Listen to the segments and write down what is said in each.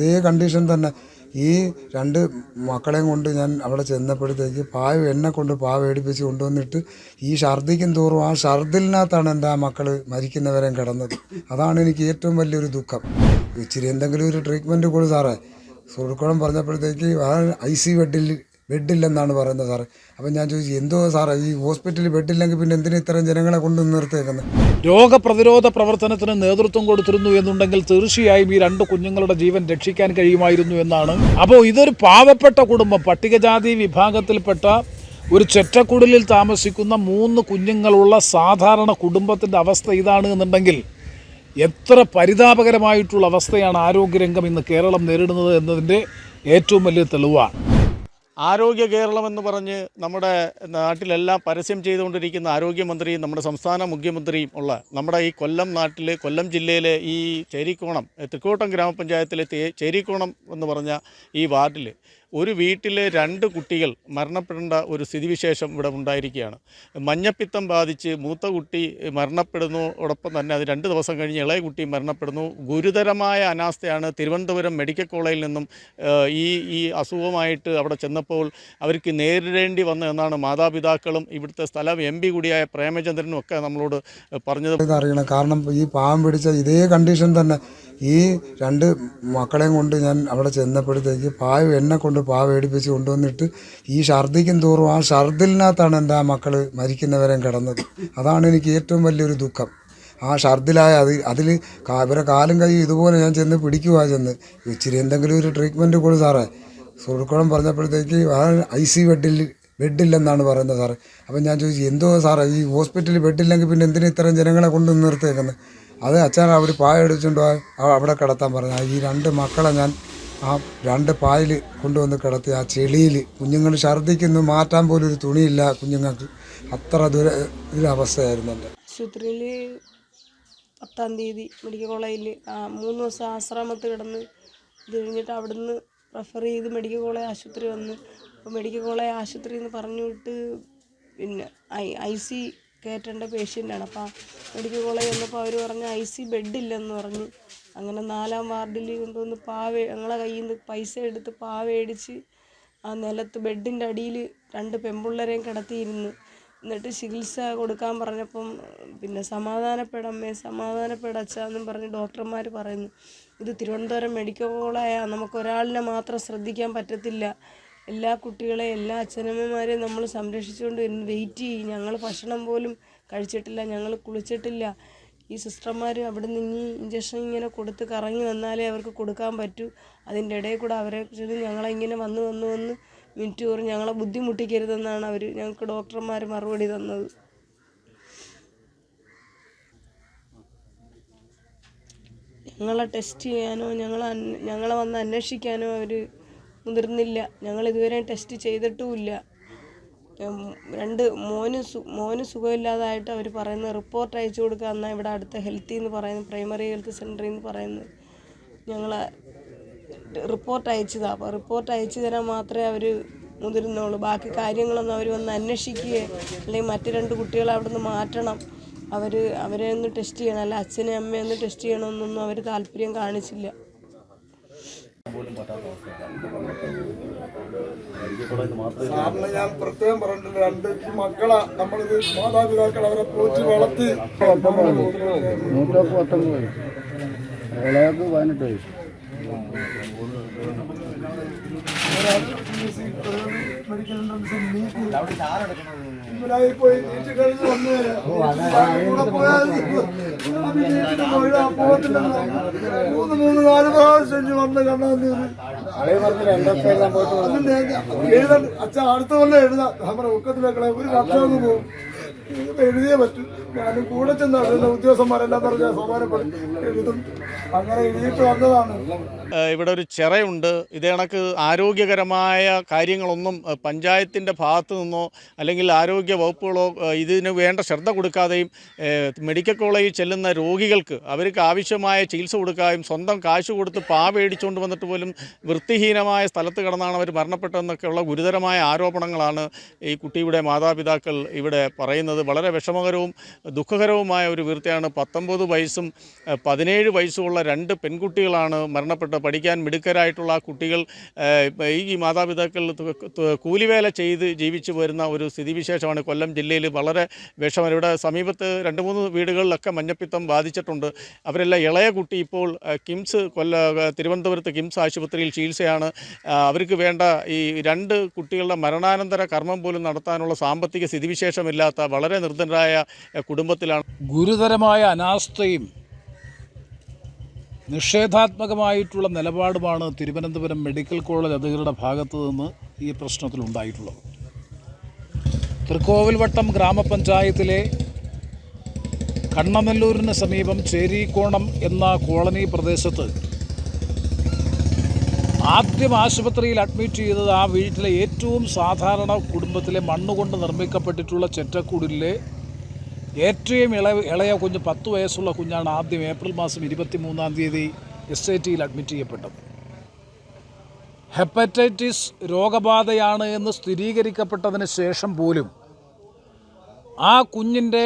ഇതേ കണ്ടീഷൻ തന്നെ ഈ രണ്ട് മക്കളെയും കൊണ്ട് ഞാൻ അവിടെ ചെന്നപ്പോഴത്തേക്ക് എന്നെ കൊണ്ട് മേടിപ്പിച്ച് കൊണ്ടുവന്നിട്ട് ഈ ഛർദ്ദിക്കും തോറും ആ ഛർദ്ദിലിനകത്താണ് എൻ്റെ ആ മക്കൾ മരിക്കുന്നവരെയും കിടന്നത്. അതാണ് എനിക്ക് ഏറ്റവും വലിയൊരു ദുഃഖം. ഇച്ചിരി എന്തെങ്കിലും ഒരു ട്രീറ്റ്മെൻറ്റ് കൊടു സാറേ. സുഹൃത്തുക്കളും പറഞ്ഞപ്പോഴത്തേക്ക് IC ബെഡില്ലെന്നാണ് പറയുന്നത് സാറേ. അപ്പം ഞാൻ ചോദിച്ചു, എന്തോ സാറേ ഈ ഹോസ്പിറ്റലിൽ ബെഡില്ലെങ്കിൽ പിന്നെ എന്തിനാ ഇത്തരം ജനങ്ങളെ കൊണ്ട് നിർത്തിയേക്കുന്നത്? രോഗപ്രതിരോധ പ്രവർത്തനത്തിന് നേതൃത്വം കൊടുത്തിരുന്നു എന്നുണ്ടെങ്കിൽ തീർച്ചയായും ഈ രണ്ട് കുഞ്ഞുങ്ങളുടെ ജീവൻ രക്ഷിക്കാൻ കഴിയുമായിരുന്നു എന്നാണ്. അപ്പോൾ ഇതൊരു പാവപ്പെട്ട കുടുംബം, പട്ടികജാതി വിഭാഗത്തിൽപ്പെട്ട ഒരു ചെറ്റക്കുടിലിൽ താമസിക്കുന്ന 3 കുഞ്ഞുങ്ങളുള്ള സാധാരണ കുടുംബത്തിൻ്റെ അവസ്ഥ ഇതാണ് എന്നുണ്ടെങ്കിൽ എത്ര പരിതാപകരമായിട്ടുള്ള അവസ്ഥയാണ് ആരോഗ്യരംഗം ഇന്ന് കേരളം നേരിടുന്നത് എന്നതിൻ്റെ ഏറ്റവും വലിയ തെളിവാണ്. ആരോഗ്യ കേരളം എന്ന് പറഞ്ഞ് നമ്മുടെ നാട്ടിലെല്ലാം പരസ്യം ചെയ്തുകൊണ്ടിരിക്കുന്ന ആരോഗ്യമന്ത്രിയും നമ്മുടെ സംസ്ഥാന മുഖ്യമന്ത്രിയും ഉള്ള നമ്മുടെ ഈ കൊല്ലം ജില്ലയിലെ ഈ ചേരിക്കോണം തൃക്കോട്ടം ഗ്രാമപഞ്ചായത്തിലെ ചേരിക്കോണം എന്ന് പറഞ്ഞ ഈ വാർഡിൽ ഒരു വീട്ടിലെ 2 കുട്ടികൾ മരണപ്പെടേണ്ട ഒരു സ്ഥിതിവിശേഷം ഇവിടെ ഉണ്ടായിരിക്കുകയാണ്. മഞ്ഞപ്പിത്തം ബാധിച്ച് മൂത്ത കുട്ടി മരണപ്പെടുന്നതോടൊപ്പം തന്നെ അത് 2 ദിവസം കഴിഞ്ഞ് ഇളയ കുട്ടി മരണപ്പെടുന്നു. ഗുരുതരമായ അനാസ്ഥയാണ്. തിരുവനന്തപുരം മെഡിക്കൽ കോളേജിൽ നിന്നും ഈ അസുഖമായിട്ട് അവിടെ ചെന്നപ്പോൾ അവർക്ക് നേരിടേണ്ടി വന്നതെന്നാണ് മാതാപിതാക്കളും ഇവിടുത്തെ സ്ഥലം MP കൂടിയായ പ്രേമചന്ദ്രനും ഒക്കെ നമ്മളോട് പറഞ്ഞത്. അറിയണം, കാരണം ഈ പാവം പിടിച്ച ഇതേ കണ്ടീഷൻ തന്നെ ഈ 2 മക്കളെയും കൊണ്ട് ഞാൻ അവിടെ ചെന്നപ്പോഴത്തേക്ക് എന്നെ കൊണ്ട് മേടിപ്പിച്ച് കൊണ്ടുവന്നിട്ട് ഈ ഛർദ്ദിക്കും തോറും ആ ഛർദ്ദിലിനകത്താണ് എൻ്റെ ആ മക്കൾ മരിക്കുന്നവരെയും കിടന്നത്. അതാണ് എനിക്ക് ഏറ്റവും വലിയൊരു ദുഃഖം. ആ ഛർദ്ദിലായ അതിൽ ഇവരെ കാലും കൈ ഇതുപോലെ ഞാൻ ചെന്ന് ചെന്ന് ഇച്ചിരി എന്തെങ്കിലും ഒരു ട്രീറ്റ്മെൻറ്റ് കൊടു സാറേ. സുഹൃത്തുക്കളും പറഞ്ഞപ്പോഴത്തേക്ക് IC ബെഡില്ലെന്നാണ് പറയുന്നത് സാറേ. അപ്പം ഞാൻ ചോദിച്ചു, എന്തോ സാറേ ഈ ഹോസ്പിറ്റലിൽ ബെഡില്ലെങ്കിൽ പിന്നെ എന്തിനാ ഇത്തരം ജനങ്ങളെ കൊണ്ട് നിർത്തിയേക്കുന്നത്? അത് അച്ഛൻ അവർ എടുത്തുകൊണ്ട് അവിടെ കിടത്താൻ പറഞ്ഞു. ഈ 2 മക്കളെ ഞാൻ ആ 2 പായൽ കൊണ്ടുവന്ന് കിടത്തി ആ ചെളിയിൽ കുഞ്ഞുങ്ങൾ ഛർദ്ദിക്കുന്നു, മാറ്റാൻ പോലും ഒരു തുണിയില്ല കുഞ്ഞുങ്ങൾക്ക്. അത്ര അവസ്ഥയായിരുന്നു എൻ്റെ. ആശുപത്രിയിൽ 10-ാം തീയതി മെഡിക്കൽ കോളേജിൽ 3 ദിവസം ആശ്രമത്ത് കിടന്ന് ഇത് കഴിഞ്ഞിട്ട് അവിടുന്ന് റെഫർ ചെയ്ത് മെഡിക്കൽ കോളേജ് ആശുപത്രി വന്ന്. അപ്പോൾ മെഡിക്കൽ കോളേജ് ആശുപത്രി എന്ന് പറഞ്ഞു വിട്ട് പിന്നെ IC കയറ്റേണ്ട പേഷ്യൻ്റാണ്. അപ്പോൾ മെഡിക്കൽ കോളേജ് വന്നപ്പോൾ അവർ പറഞ്ഞ് IC ബെഡില്ലെന്ന് പറഞ്ഞ്. അങ്ങനെ 4-ാം വാർഡിൽ കൊണ്ടുവന്ന് ഞങ്ങളെ കയ്യിൽ നിന്ന് പൈസ എടുത്ത് മേടിച്ച് ആ നിലത്ത് ബെഡിൻ്റെ അടിയിൽ 2 പെൺപിള്ളേരെയും കിടത്തിയിരുന്നു. എന്നിട്ട് ചികിത്സ കൊടുക്കാൻ പറഞ്ഞപ്പം പിന്നെ സമാധാനപ്പെടച്ചാന്നും പറഞ്ഞ് ഡോക്ടർമാർ പറയുന്നു. ഇത് തിരുവനന്തപുരം മെഡിക്കൽ കോളേജാണ്, നമുക്ക് ഒരാളിനെ മാത്രം ശ്രദ്ധിക്കാൻ പറ്റത്തില്ല. എല്ലാ കുട്ടികളെയും എല്ലാ അച്ഛനമ്മമാരെയും നമ്മൾ സംരക്ഷിച്ചുകൊണ്ട് വെയിറ്റ് ചെയ്യും. ഞങ്ങൾ ഭക്ഷണം പോലും കഴിച്ചിട്ടില്ല, ഞങ്ങൾ കുളിച്ചിട്ടില്ല. ഈ സിസ്റ്റർമാർ അവിടെ നിന്ന് ഇഞ്ചക്ഷൻ ഇങ്ങനെ കൊടുത്ത് കറങ്ങി വന്നാലേ അവർക്ക് കൊടുക്കാൻ പറ്റൂ. അതിൻ്റെ ഇടയിൽ കൂടെ അവരെ ഞങ്ങളെ ഇങ്ങനെ വന്ന് മിനിറ്റ് തോറും ഞങ്ങളെ ബുദ്ധിമുട്ടിക്കരുതെന്നാണ് ഞങ്ങൾക്ക് ഡോക്ടർമാർ മറുപടി തന്നത്. ഞങ്ങളെ ടെസ്റ്റ് ചെയ്യാനോ ഞങ്ങളെ വന്ന് അന്വേഷിക്കാനോ അവർ മുതിർന്നില്ല. ഞങ്ങൾ ഇതുവരെ ടെസ്റ്റ് ചെയ്തിട്ടുമില്ല. 2 മോന് സുഖമില്ലാതായിട്ട് അവർ പറയുന്നത് റിപ്പോർട്ട് അയച്ചു കൊടുക്കുക എന്നാൽ ഇവിടെ അടുത്ത ഹെൽത്തിന്ന് പറയുന്നത് പ്രൈമറി ഹെൽത്ത് സെൻ്ററിൽ നിന്ന് പറയുന്നത് ഞങ്ങളെ റിപ്പോർട്ട് അയച്ചതാണ്. അപ്പോൾ റിപ്പോർട്ട് അയച്ചു തരാൻ മാത്രമേ അവർ മുതിരുന്നുള്ളൂ. ബാക്കി കാര്യങ്ങളൊന്നും അവർ വന്ന് അന്വേഷിക്കുകയോ അല്ലെങ്കിൽ മറ്റ് 2 കുട്ടികളെ അവിടെ നിന്ന് മാറ്റണം, അവരെ ഒന്ന് ടെസ്റ്റ് ചെയ്യണം, അല്ല അച്ഛനെയും അമ്മയെ ഒന്ന് ടെസ്റ്റ് ചെയ്യണമെന്നൊന്നും അവർ താല്പര്യം കാണിച്ചില്ല. സാറിന് ഞാൻ പ്രത്യേകം പറഞ്ഞിട്ടുണ്ട്, 2 മക്കളെ നമ്മളിത് മാതാപിതാക്കൾ അവരെ പോറ്റി വളർത്തി. 19 വയസ്സ്, ഇളയാൾക്ക് 18 വയസ്സ്. മെഡിക്കൽ ഇവരായി പോയി നീറ്റ് കഴിഞ്ഞ് വന്ന് 3-4 പ്രാവശ്യം വന്ന് കണ്ണു അച്ഛൻ അടുത്ത കൊല്ലം എഴുതാം. നമ്മുടെ ഒക്കത്തിലേക്കളെ ഒരു കർഷകന് പോകും, എഴുതിയേ പറ്റൂ. ഞാനും കൂടെ ചെന്ന് ഉദ്യോഗസ്ഥന്മാരെല്ലാം പറഞ്ഞാൽ സമാധാനപ്പെടും എഴുതും. അങ്ങനെ എഴുതിയിട്ട് വന്നതാണ്. ഇവിടെ ഒരു ചിറയുണ്ട്. ഇതേ കണക്ക് ആരോഗ്യകരമായ കാര്യങ്ങളൊന്നും പഞ്ചായത്തിൻ്റെ ഭാഗത്തു നിന്നോ അല്ലെങ്കിൽ ആരോഗ്യ വകുപ്പുകളോ ഇതിന് വേണ്ട ശ്രദ്ധ കൊടുക്കാതെയും മെഡിക്കൽ കോളേജിൽ ചെല്ലുന്ന രോഗികൾക്ക് അവർക്ക് ആവശ്യമായ ചികിത്സ കൊടുക്കാതെയും സ്വന്തം കാശ് കൊടുത്ത് മേടിച്ചുകൊണ്ട് വന്നിട്ട് പോലും വൃത്തിഹീനമായ സ്ഥലത്ത് കിടന്നാണ് അവർ മരണപ്പെട്ടതെന്നൊക്കെയുള്ള ഗുരുതരമായ ആരോപണങ്ങളാണ് ഈ കുട്ടിയുടെ മാതാപിതാക്കൾ ഇവിടെ പറയുന്നത്. വളരെ വിഷമകരവും ദുഃഖകരവുമായ ഒരു വീഴ്ചയാണ്. 19 വയസ്സും 17 വയസ്സുമുള്ള 2 പെൺകുട്ടികളാണ് മരണപ്പെട്ടത്. പഠിക്കാൻ മിടുക്കരായിട്ടുള്ള ആ കുട്ടികൾ ഈ മാതാപിതാക്കൾ കൂലിവേല ചെയ്ത് ജീവിച്ചു വരുന്ന ഒരു സ്ഥിതിവിശേഷമാണ് കൊല്ലം ജില്ലയിൽ വളരെ വിഷമം. ഇവിടെ സമീപത്ത് 2-3 വീടുകളിലൊക്കെ മഞ്ഞപ്പിത്തം ബാധിച്ചിട്ടുണ്ട്. അവരെല്ലാം ഇളയ കുട്ടി ഇപ്പോൾ തിരുവനന്തപുരത്ത് കിംസ് ആശുപത്രിയിൽ ചികിത്സയാണ്. അവർക്ക് വേണ്ട ഈ 2 കുട്ടികളുടെ മരണാനന്തര കർമ്മം പോലും നടത്താനുള്ള സാമ്പത്തിക സ്ഥിതിവിശേഷമില്ലാത്ത വളരെ നിർധനരായ കുടുംബത്തിലാണ്. ഗുരുതരമായ അനാസ്ഥയും നിഷേധാത്മകമായിട്ടുള്ള നിലപാടുമാണ് തിരുവനന്തപുരം മെഡിക്കൽ കോളേജ് അധികൃതരുടെ ഭാഗത്തു നിന്ന് ഈ പ്രശ്നത്തിലുണ്ടായിട്ടുള്ളത്. തൃക്കോവിൽവട്ടം ഗ്രാമപഞ്ചായത്തിലെ കണ്ണനല്ലൂരിന് സമീപം ചേരിക്കോണം എന്ന കോളനി പ്രദേശത്ത് ആദ്യം ആശുപത്രിയിൽ അഡ്മിറ്റ് ചെയ്തത് ആ വീട്ടിലെ ഏറ്റവും സാധാരണ കുടുംബത്തിലെ മണ്ണുകൊണ്ട് നിർമ്മിക്കപ്പെട്ടിട്ടുള്ള ചെറ്റക്കുടിലെ ഏറ്റവും ഇളയ കുഞ്ഞ് 10 വയസ്സുള്ള കുഞ്ഞാണ് ആദ്യം ഏപ്രിൽ മാസം 23-ാം തീയതി SITയിൽ അഡ്മിറ്റ് ചെയ്യപ്പെട്ടത്. ഹെപ്പറ്റൈറ്റിസ് രോഗബാധയാണ് എന്ന് സ്ഥിരീകരിക്കപ്പെട്ടതിന് ശേഷം പോലും ആ കുഞ്ഞിൻ്റെ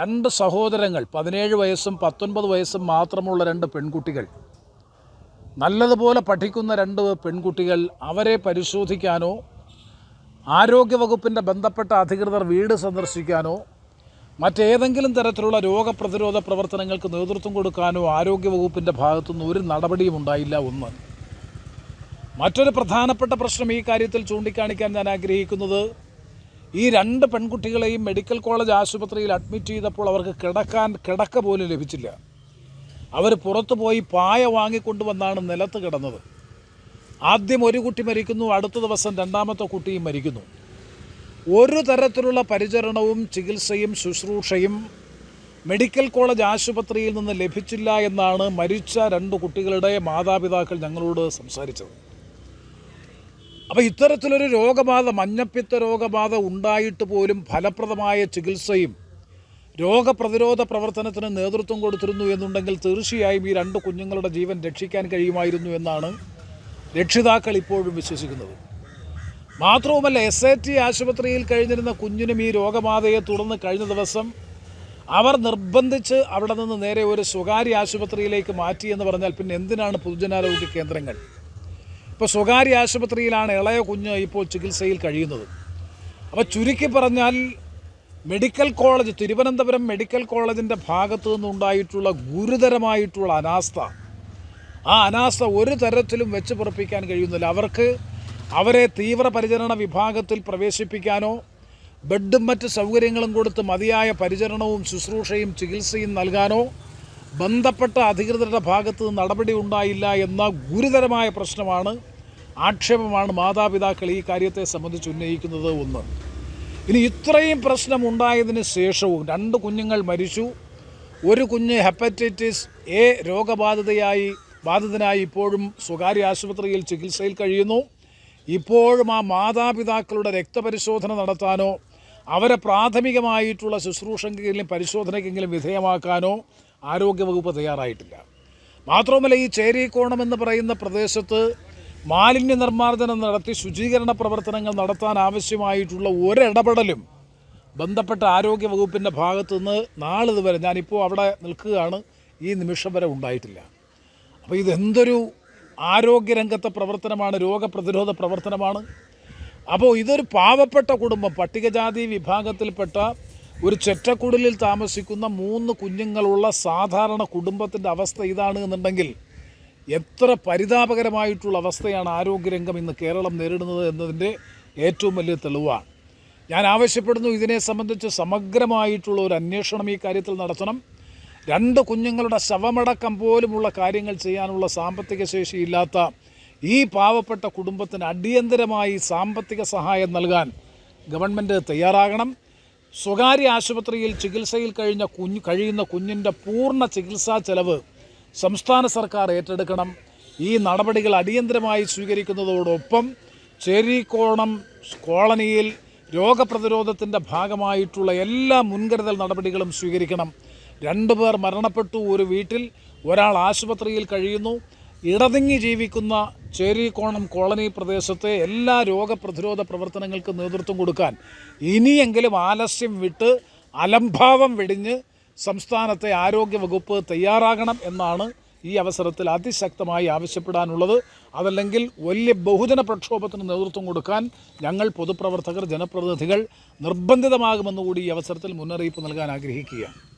2 സഹോദരങ്ങൾ 17 വയസ്സും 19 വയസ്സും മാത്രമുള്ള 2 പെൺകുട്ടികൾ, നല്ലതുപോലെ പഠിക്കുന്ന 2 പെൺകുട്ടികൾ, അവരെ പരിശോധിക്കാനോ ആരോഗ്യവകുപ്പിൻ്റെ ബന്ധപ്പെട്ട അധികൃതർ വീട് സന്ദർശിക്കാനോ മറ്റേതെങ്കിലും തരത്തിലുള്ള രോഗപ്രതിരോധ പ്രവർത്തനങ്ങൾക്ക് നേതൃത്വം കൊടുക്കാനോ ആരോഗ്യവകുപ്പിൻ്റെ ഭാഗത്തുനിന്ന് ഒരു നടപടിയും ഉണ്ടായില്ല. ഒന്ന്. മറ്റൊരു പ്രധാനപ്പെട്ട പ്രശ്നം ഈ കാര്യത്തിൽ ചൂണ്ടിക്കാണിക്കാൻ ഞാൻ ആഗ്രഹിക്കുന്നത്, ഈ 2 പെൺകുട്ടികളെയും മെഡിക്കൽ കോളേജ് ആശുപത്രിയിൽ അഡ്മിറ്റ് ചെയ്തപ്പോൾ അവർക്ക് കിടക്ക പോലും ലഭിച്ചില്ല. അവർ പുറത്തു പോയി പായ വാങ്ങിക്കൊണ്ടുവന്നാണ് നിലത്ത് കിടന്നത്. ആദ്യം ഒരു കുട്ടി മരിക്കുന്നു, അടുത്ത ദിവസം 2ാമത്തെ കുട്ടിയും മരിക്കുന്നു. ഒരു തരത്തിലുള്ള പരിചരണവും ചികിത്സയും ശുശ്രൂഷയും മെഡിക്കൽ കോളേജ് ആശുപത്രിയിൽ നിന്ന് ലഭിച്ചില്ല എന്നാണ് മരിച്ച 2 കുട്ടികളുടെ മാതാപിതാക്കൾ ഞങ്ങളോട് സംസാരിച്ചത്. അപ്പോൾ ഇത്തരത്തിലൊരു രോഗബാധ, മഞ്ഞപ്പിത്ത രോഗബാധ ഉണ്ടായിട്ട് പോലും ഫലപ്രദമായ ചികിത്സയും രോഗപ്രതിരോധ പ്രവർത്തനത്തിന് നേതൃത്വം കൊടുത്തിരുന്നു എന്നുണ്ടെങ്കിൽ തീർച്ചയായും ഈ 2 കുഞ്ഞുങ്ങളുടെ ജീവൻ രക്ഷിക്കാൻ കഴിയുമായിരുന്നു എന്നാണ് രക്ഷിതാക്കൾ ഇപ്പോഴും വിശ്വസിക്കുന്നത്. മാത്രവുമല്ല, SIT ആശുപത്രിയിൽ കഴിഞ്ഞിരുന്ന കുഞ്ഞിനും ഈ രോഗബാധയെ തുടർന്ന് കഴിഞ്ഞ ദിവസം അവർ നിർബന്ധിച്ച് അവിടെ നിന്ന് നേരെ ഒരു സ്വകാര്യ ആശുപത്രിയിലേക്ക് മാറ്റിയെന്ന് പറഞ്ഞാൽ പിന്നെ എന്തിനാണ് പൊതുജനാരോഗ്യ കേന്ദ്രങ്ങൾ? ഇപ്പോൾ സ്വകാര്യ ആശുപത്രിയിലാണ് ഇളയ കുഞ്ഞ് ഇപ്പോൾ ചികിത്സയിൽ കഴിയുന്നത്. അപ്പോൾ ചുരുക്കി പറഞ്ഞാൽ മെഡിക്കൽ കോളേജ്, തിരുവനന്തപുരം മെഡിക്കൽ കോളേജിൻ്റെ ഭാഗത്തു നിന്നുണ്ടായിട്ടുള്ള ഗുരുതരമായിട്ടുള്ള അനാസ്ഥ, ആ അനാസ്ഥ ഒരു തരത്തിലും വെച്ച് പൊറപ്പിക്കാൻ കഴിയുന്നില്ല. അവരെ തീവ്രപരിചരണ വിഭാഗത്തിൽ പ്രവേശിപ്പിക്കാനോ ബെഡും മറ്റ് സൗകര്യങ്ങളും കൊടുത്ത് മതിയായ പരിചരണവും ശുശ്രൂഷയും ചികിത്സയും നൽകാനോ ബന്ധപ്പെട്ട അധികൃതരുടെ ഭാഗത്ത് നിന്ന് നടപടി ഉണ്ടായില്ല എന്ന ഗുരുതരമായ പ്രശ്നമാണ്, ആക്ഷേപമാണ് മാതാപിതാക്കൾ ഈ കാര്യത്തെ സംബന്ധിച്ച് ഉന്നയിക്കുന്നത്. ഒന്ന്. ഇനി ഇത്രയും പ്രശ്നം ഉണ്ടായതിന് ശേഷവും 2 കുഞ്ഞുങ്ങൾ മരിച്ചു. ഒരു കുഞ്ഞ് ഹെപ്പറ്റൈറ്റിസ് A ബാധിതനായി ഇപ്പോഴും സ്വകാര്യ ആശുപത്രിയിൽ ചികിത്സയിൽ കഴിയുന്നു. ഇപ്പോഴും ആ മാതാപിതാക്കളുടെ രക്തപരിശോധന നടത്താനോ അവരെ പ്രാഥമികമായിട്ടുള്ള ശുശ്രൂഷക്കെങ്കിലും പരിശോധനയ്ക്കെങ്കിലും വിധേയമാക്കാനോ ആരോഗ്യവകുപ്പ് തയ്യാറായിട്ടില്ല. മാത്രവുമല്ല, ഈ ചേരിക്കോണം എന്ന് പറയുന്ന പ്രദേശത്ത് മാലിന്യ നിർമ്മാർജ്ജനം നടത്തി ശുചീകരണ പ്രവർത്തനങ്ങൾ നടത്താൻ ആവശ്യമായിട്ടുള്ള ഒരിടപെടലും ബന്ധപ്പെട്ട ആരോഗ്യവകുപ്പിൻ്റെ ഭാഗത്തുനിന്ന് നാളിതുവരെ, ഞാനിപ്പോൾ അവിടെ നിൽക്കുകയാണ്, ഈ നിമിഷം വരെ ഉണ്ടായിട്ടില്ല. അപ്പോൾ ഇതെന്തൊരു ആരോഗ്യരംഗത്തെ പ്രവർത്തനമാണ്, രോഗപ്രതിരോധ പ്രവർത്തനമാണ്. അപ്പോൾ ഇതൊരു പാവപ്പെട്ട കുടുംബം, പട്ടികജാതി വിഭാഗത്തിൽപ്പെട്ട ഒരു ചെറ്റക്കുടിലിൽ താമസിക്കുന്ന 3 കുഞ്ഞുങ്ങളുള്ള സാധാരണ കുടുംബത്തിൻ്റെ അവസ്ഥ ഇതാണ് എന്നുണ്ടെങ്കിൽ എത്ര പരിതാപകരമായിട്ടുള്ള അവസ്ഥയാണ് ആരോഗ്യരംഗം ഇന്ന് കേരളം നേരിടുന്നത് എന്നതിൻ്റെ ഏറ്റവും വലിയ തെളിവാണ്. ഞാൻ ആവശ്യപ്പെടുന്നു, ഇതിനെ സംബന്ധിച്ച് സമഗ്രമായിട്ടുള്ള ഒരു അന്വേഷണം ഈ കാര്യത്തിൽ നടത്തണം. 2 കുഞ്ഞുങ്ങളുടെ ശവമടക്കം പോലുമുള്ള കാര്യങ്ങൾ ചെയ്യാനുള്ള സാമ്പത്തിക ശേഷിയില്ലാത്ത ഈ പാവപ്പെട്ട കുടുംബത്തിന് അടിയന്തരമായി സാമ്പത്തിക സഹായം നൽകാൻ ഗവൺമെൻറ് തയ്യാറാകണം. സ്വകാര്യ ആശുപത്രിയിൽ ചികിത്സയിൽ കഴിയുന്ന കുഞ്ഞിൻ്റെ പൂർണ്ണ ചികിത്സാ ചെലവ് സംസ്ഥാന സർക്കാർ ഏറ്റെടുക്കണം. ഈ നടപടികൾ അടിയന്തരമായി സ്വീകരിക്കുന്നതോടൊപ്പം ചേരിക്കോണം കോളനിയിൽ രോഗപ്രതിരോധത്തിൻ്റെ ഭാഗമായിട്ടുള്ള എല്ലാ മുൻകരുതൽ നടപടികളും സ്വീകരിക്കണം. 2 പേർ മരണപ്പെട്ടു, ഒരു വീട്ടിൽ ഒരാൾ ആശുപത്രിയിൽ കഴിയുന്നു. ഇടതിങ്ങി ജീവിക്കുന്ന ചേരിക്കോണം കോളനി പ്രദേശത്തെ എല്ലാ രോഗപ്രതിരോധ പ്രവർത്തനങ്ങൾക്ക് നേതൃത്വം കൊടുക്കാൻ ഇനിയെങ്കിലും ആലസ്യം വിട്ട് അലംഭാവം വെടിഞ്ഞ് സംസ്ഥാനത്തെ ആരോഗ്യവകുപ്പ് തയ്യാറാകണം എന്നാണ് ഈ അവസരത്തിൽ അതിശക്തമായി ആവശ്യപ്പെടാനുള്ളത്. അതല്ലെങ്കിൽ വലിയ ബഹുജന പ്രക്ഷോഭത്തിന് നേതൃത്വം കൊടുക്കാൻ ഞങ്ങൾ പൊതുപ്രവർത്തകർ, ജനപ്രതിനിധികൾ നിർബന്ധിതമാകുമെന്നുകൂടി ഈ അവസരത്തിൽ മുന്നറിയിപ്പ് നൽകാൻ ആഗ്രഹിക്കുകയാണ്.